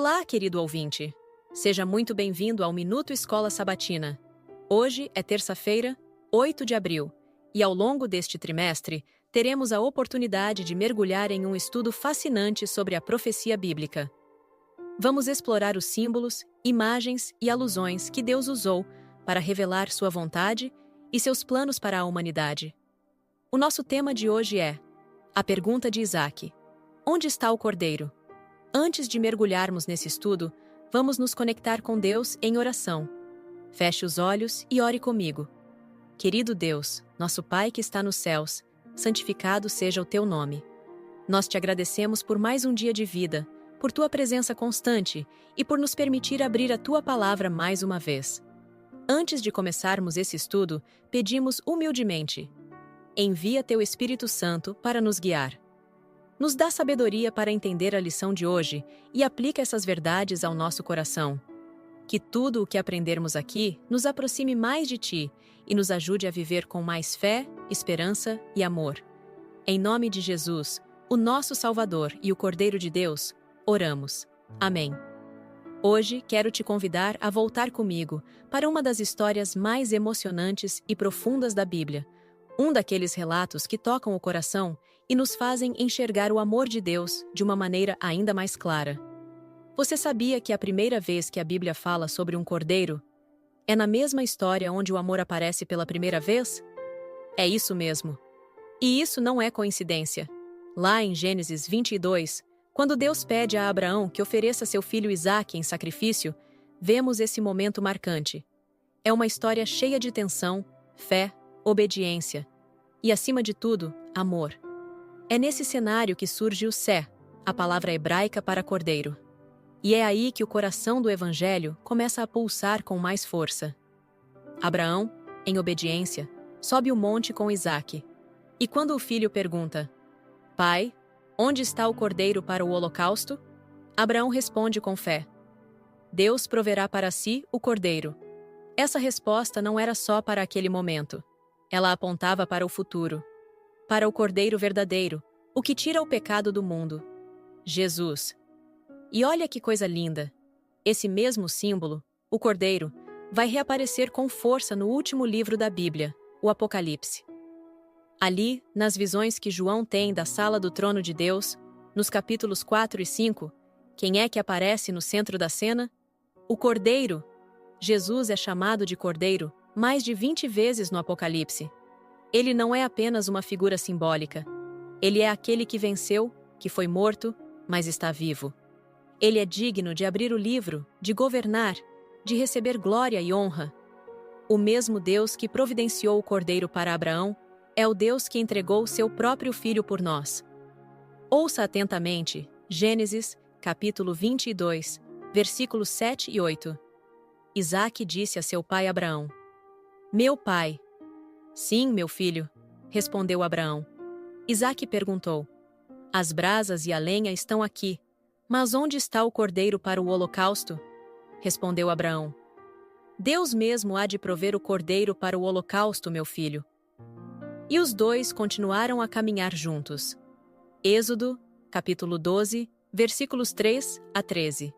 Olá, querido ouvinte! Seja muito bem-vindo ao Minuto Escola Sabatina. Hoje é terça-feira, 8 de abril, e ao longo deste trimestre, teremos a oportunidade de mergulhar em um estudo fascinante sobre a profecia bíblica. Vamos explorar os símbolos, imagens e alusões que Deus usou para revelar sua vontade e seus planos para a humanidade. O nosso tema de hoje é a pergunta de Isaac: onde está o cordeiro? Antes de mergulharmos nesse estudo, vamos nos conectar com Deus em oração. Feche os olhos e ore comigo. Querido Deus, nosso Pai que está nos céus, santificado seja o teu nome. Nós te agradecemos por mais um dia de vida, por tua presença constante e por nos permitir abrir a tua palavra mais uma vez. Antes de começarmos esse estudo, pedimos humildemente: envia teu Espírito Santo para nos guiar. Nos dá sabedoria para entender a lição de hoje e aplica essas verdades ao nosso coração. Que tudo o que aprendermos aqui nos aproxime mais de ti e nos ajude a viver com mais fé, esperança e amor. Em nome de Jesus, o nosso Salvador e o Cordeiro de Deus, oramos. Amém. Hoje quero te convidar a voltar comigo para uma das histórias mais emocionantes e profundas da Bíblia, um daqueles relatos que tocam o coração e nos fazem enxergar o amor de Deus de uma maneira ainda mais clara. Você sabia que a primeira vez que a Bíblia fala sobre um cordeiro é na mesma história onde o amor aparece pela primeira vez? É isso mesmo. E isso não é coincidência. Lá em Gênesis 22, quando Deus pede a Abraão que ofereça seu filho Isaque em sacrifício, vemos esse momento marcante. É uma história cheia de tensão, fé, obediência e, acima de tudo, amor. É nesse cenário que surge o Sé, a palavra hebraica para cordeiro. E é aí que o coração do Evangelho começa a pulsar com mais força. Abraão, em obediência, sobe o monte com Isaque. E quando o filho pergunta: Pai, onde está o cordeiro para o holocausto? Abraão responde com fé: Deus proverá para si o cordeiro. Essa resposta não era só para aquele momento. Ela apontava para o futuro, para o Cordeiro verdadeiro, o que tira o pecado do mundo, Jesus. E olha que coisa linda! Esse mesmo símbolo, o Cordeiro, vai reaparecer com força no último livro da Bíblia, o Apocalipse. Ali, nas visões que João tem da sala do trono de Deus, nos capítulos 4 e 5, quem é que aparece no centro da cena? O Cordeiro. Jesus é chamado de Cordeiro mais de 20 vezes no Apocalipse. Ele não é apenas uma figura simbólica. Ele é aquele que venceu, que foi morto, mas está vivo. Ele é digno de abrir o livro, de governar, de receber glória e honra. O mesmo Deus que providenciou o Cordeiro para Abraão é o Deus que entregou seu próprio filho por nós. Ouça atentamente Gênesis, capítulo 22, versículos 7 e 8. Isaque disse a seu pai Abraão: Meu pai. Sim, meu filho, respondeu Abraão. Isaque perguntou: As brasas e a lenha estão aqui, mas onde está o cordeiro para o holocausto? Respondeu Abraão: Deus mesmo há de prover o cordeiro para o holocausto, meu filho. E os dois continuaram a caminhar juntos. Êxodo, capítulo 12, versículos 3 a 13.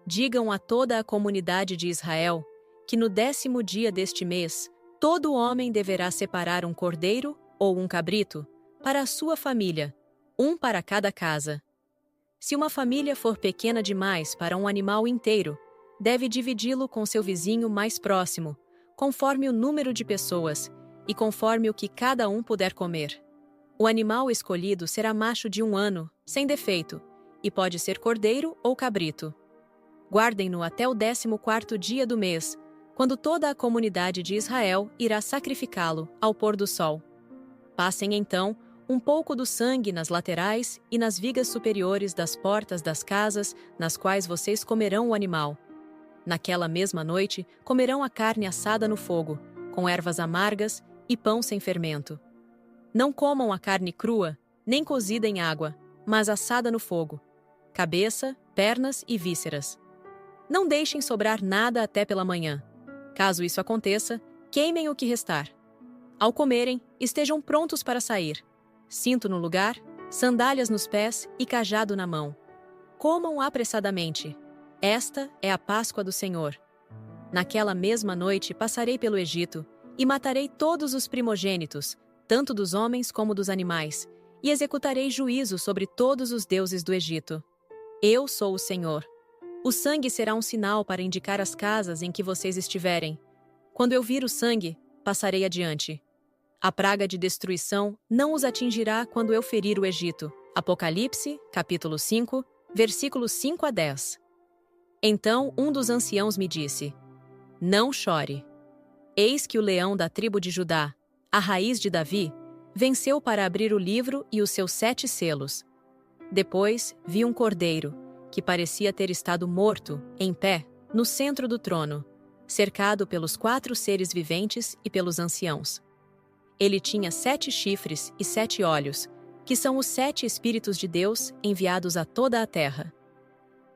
Digam a toda a comunidade de Israel que no 10º dia deste mês, todo homem deverá separar um cordeiro ou um cabrito para a sua família, um para cada casa. Se uma família for pequena demais para um animal inteiro, deve dividi-lo com seu vizinho mais próximo, conforme o número de pessoas e conforme o que cada um puder comer. O animal escolhido será macho de 1 ano, sem defeito, e pode ser cordeiro ou cabrito. Guardem-no até o 14º dia do mês, quando toda a comunidade de Israel irá sacrificá-lo ao pôr do sol. Passem então um pouco do sangue nas laterais e nas vigas superiores das portas das casas nas quais vocês comerão o animal. Naquela mesma noite, comerão a carne assada no fogo, com ervas amargas e pão sem fermento. Não comam a carne crua, nem cozida em água, mas assada no fogo, cabeça, pernas e vísceras. Não deixem sobrar nada até pela manhã. Caso isso aconteça, queimem o que restar. Ao comerem, estejam prontos para sair. Cinto no lugar, sandálias nos pés e cajado na mão. Comam apressadamente. Esta é a Páscoa do Senhor. Naquela mesma noite passarei pelo Egito, e matarei todos os primogênitos, tanto dos homens como dos animais, e executarei juízo sobre todos os deuses do Egito. Eu sou o Senhor. O sangue será um sinal para indicar as casas em que vocês estiverem. Quando eu vir o sangue, passarei adiante. A praga de destruição não os atingirá quando eu ferir o Egito. Apocalipse, capítulo 5, versículos 5 a 10. Então um dos anciãos me disse: Não chore. Eis que o leão da tribo de Judá, a raiz de Davi, venceu para abrir o livro e os seus 7 selos. Depois vi um cordeiro, que parecia ter estado morto, em pé, no centro do trono, cercado pelos 4 seres viventes e pelos anciãos. Ele tinha 7 chifres e 7 olhos, que são os 7 Espíritos de Deus enviados a toda a terra.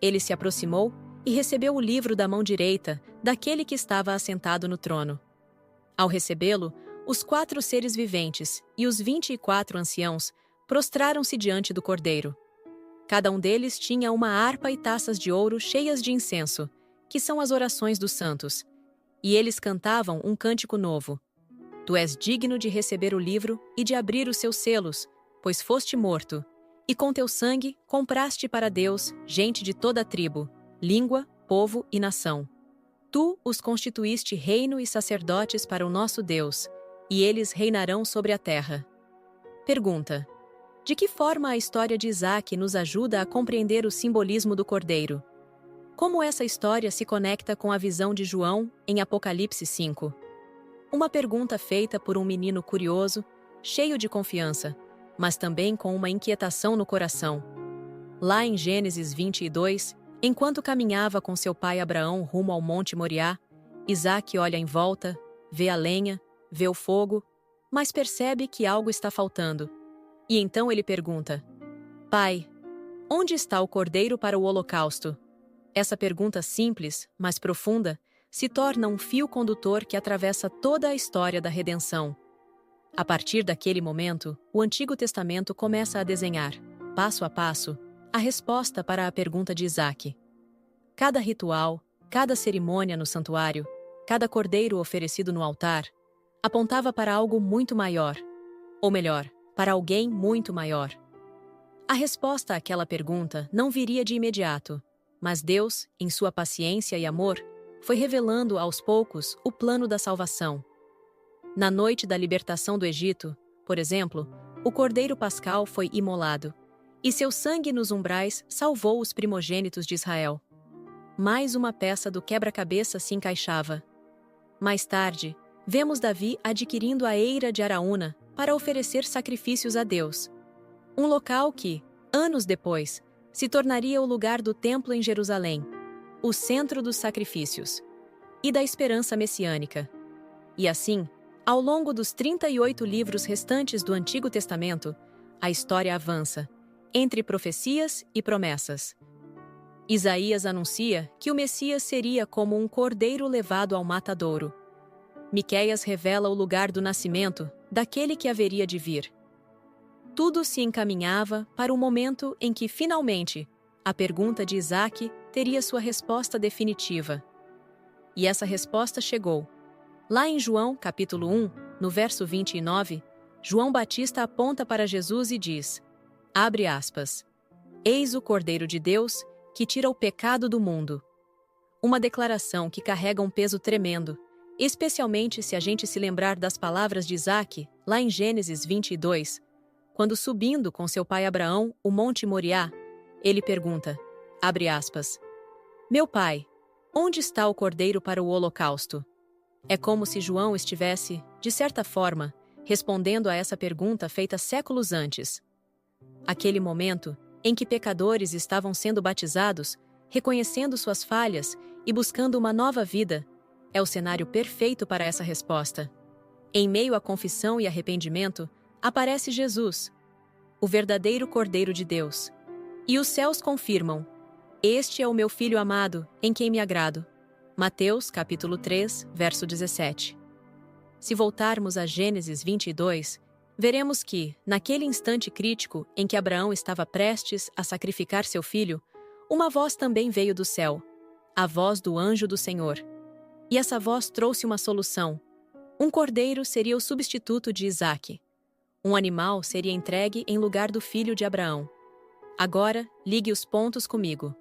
Ele se aproximou e recebeu o livro da mão direita daquele que estava assentado no trono. Ao recebê-lo, os 4 seres viventes e os 24 anciãos prostraram-se diante do cordeiro. Cada um deles tinha uma harpa e taças de ouro cheias de incenso, que são as orações dos santos, e eles cantavam um cântico novo. Tu és digno de receber o livro e de abrir os seus selos, pois foste morto, e com teu sangue compraste para Deus gente de toda a tribo, língua, povo e nação. Tu os constituíste reino e sacerdotes para o nosso Deus, e eles reinarão sobre a terra. Pergunta: de que forma a história de Isaque nos ajuda a compreender o simbolismo do cordeiro? Como essa história se conecta com a visão de João em Apocalipse 5? Uma pergunta feita por um menino curioso, cheio de confiança, mas também com uma inquietação no coração. Lá em Gênesis 22, enquanto caminhava com seu pai Abraão rumo ao Monte Moriá, Isaque olha em volta, vê a lenha, vê o fogo, mas percebe que algo está faltando. E então ele pergunta: Pai, onde está o cordeiro para o holocausto? Essa pergunta simples, mas profunda, se torna um fio condutor que atravessa toda a história da redenção. A partir daquele momento, o Antigo Testamento começa a desenhar, passo a passo, a resposta para a pergunta de Isaque. Cada ritual, cada cerimônia no santuário, cada cordeiro oferecido no altar, apontava para algo muito maior, ou melhor, para alguém muito maior. A resposta àquela pergunta não viria de imediato, mas Deus, em sua paciência e amor, foi revelando aos poucos o plano da salvação. Na noite da libertação do Egito, por exemplo, o cordeiro pascal foi imolado, e seu sangue nos umbrais salvou os primogênitos de Israel. Mais uma peça do quebra-cabeça se encaixava. Mais tarde, vemos Davi adquirindo a eira de Araúna para oferecer sacrifícios a Deus. Um local que, anos depois, se tornaria o lugar do templo em Jerusalém, o centro dos sacrifícios e da esperança messiânica. E assim, ao longo dos 38 livros restantes do Antigo Testamento, a história avança, entre profecias e promessas. Isaías anuncia que o Messias seria como um cordeiro levado ao matadouro. Miqueias revela o lugar do nascimento daquele que haveria de vir. Tudo se encaminhava para o momento em que, finalmente, a pergunta de Isaque teria sua resposta definitiva. E essa resposta chegou. Lá em João, capítulo 1, no verso 29, João Batista aponta para Jesus e diz, abre aspas, Eis o Cordeiro de Deus, que tira o pecado do mundo. Uma declaração que carrega um peso tremendo, especialmente se a gente se lembrar das palavras de Isaque, lá em Gênesis 22, quando subindo com seu pai Abraão o Monte Moriá, ele pergunta, abre aspas, Meu pai, onde está o cordeiro para o holocausto? É como se João estivesse, de certa forma, respondendo a essa pergunta feita séculos antes. Aquele momento em que pecadores estavam sendo batizados, reconhecendo suas falhas e buscando uma nova vida, é o cenário perfeito para essa resposta. Em meio à confissão e arrependimento, aparece Jesus, o verdadeiro Cordeiro de Deus. E os céus confirmam, Este é o meu Filho amado, em quem me agrado. Mateus, capítulo 3, verso 17. Se voltarmos a Gênesis 22, veremos que, naquele instante crítico em que Abraão estava prestes a sacrificar seu filho, uma voz também veio do céu, a voz do anjo do Senhor. E essa voz trouxe uma solução. Um cordeiro seria o substituto de Isaque. Um animal seria entregue em lugar do filho de Abraão. Agora, ligue os pontos comigo.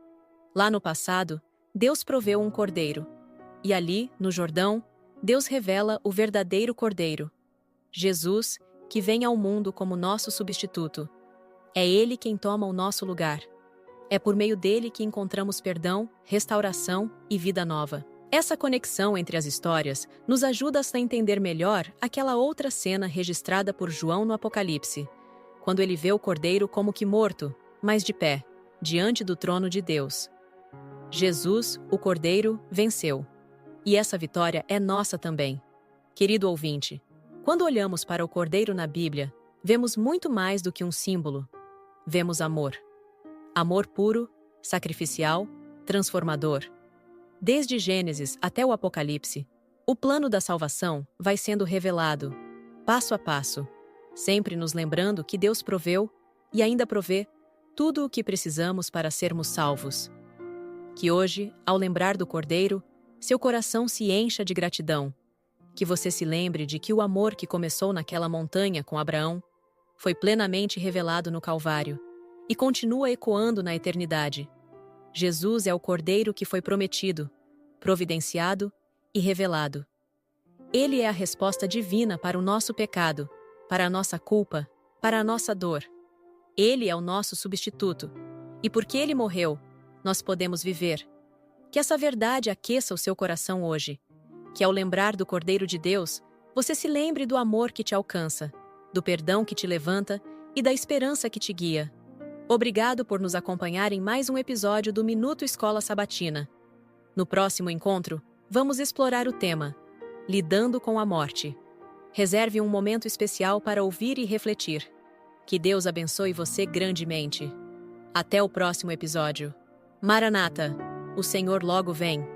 Lá no passado, Deus proveu um cordeiro. E ali, no Jordão, Deus revela o verdadeiro cordeiro. Jesus, que vem ao mundo como nosso substituto. É Ele quem toma o nosso lugar. É por meio dele que encontramos perdão, restauração e vida nova. Essa conexão entre as histórias nos ajuda a entender melhor aquela outra cena registrada por João no Apocalipse, quando ele vê o cordeiro como que morto, mas de pé, diante do trono de Deus. Jesus, o cordeiro, venceu. E essa vitória é nossa também. Querido ouvinte, quando olhamos para o cordeiro na Bíblia, vemos muito mais do que um símbolo. Vemos amor. Amor puro, sacrificial, transformador. Desde Gênesis até o Apocalipse, o plano da salvação vai sendo revelado, passo a passo, sempre nos lembrando que Deus proveu e ainda provê tudo o que precisamos para sermos salvos. Que hoje, ao lembrar do Cordeiro, seu coração se encha de gratidão. Que você se lembre de que o amor que começou naquela montanha com Abraão foi plenamente revelado no Calvário e continua ecoando na eternidade. Jesus é o Cordeiro que foi prometido, providenciado e revelado. Ele é a resposta divina para o nosso pecado, para a nossa culpa, para a nossa dor. Ele é o nosso substituto, e porque ele morreu, nós podemos viver. Que essa verdade aqueça o seu coração hoje. Que ao lembrar do Cordeiro de Deus, você se lembre do amor que te alcança, do perdão que te levanta e da esperança que te guia. Obrigado por nos acompanhar em mais um episódio do Minuto Escola Sabatina. No próximo encontro, vamos explorar o tema Lidando com a Morte. Reserve um momento especial para ouvir e refletir. Que Deus abençoe você grandemente. Até o próximo episódio. Maranata, o Senhor logo vem.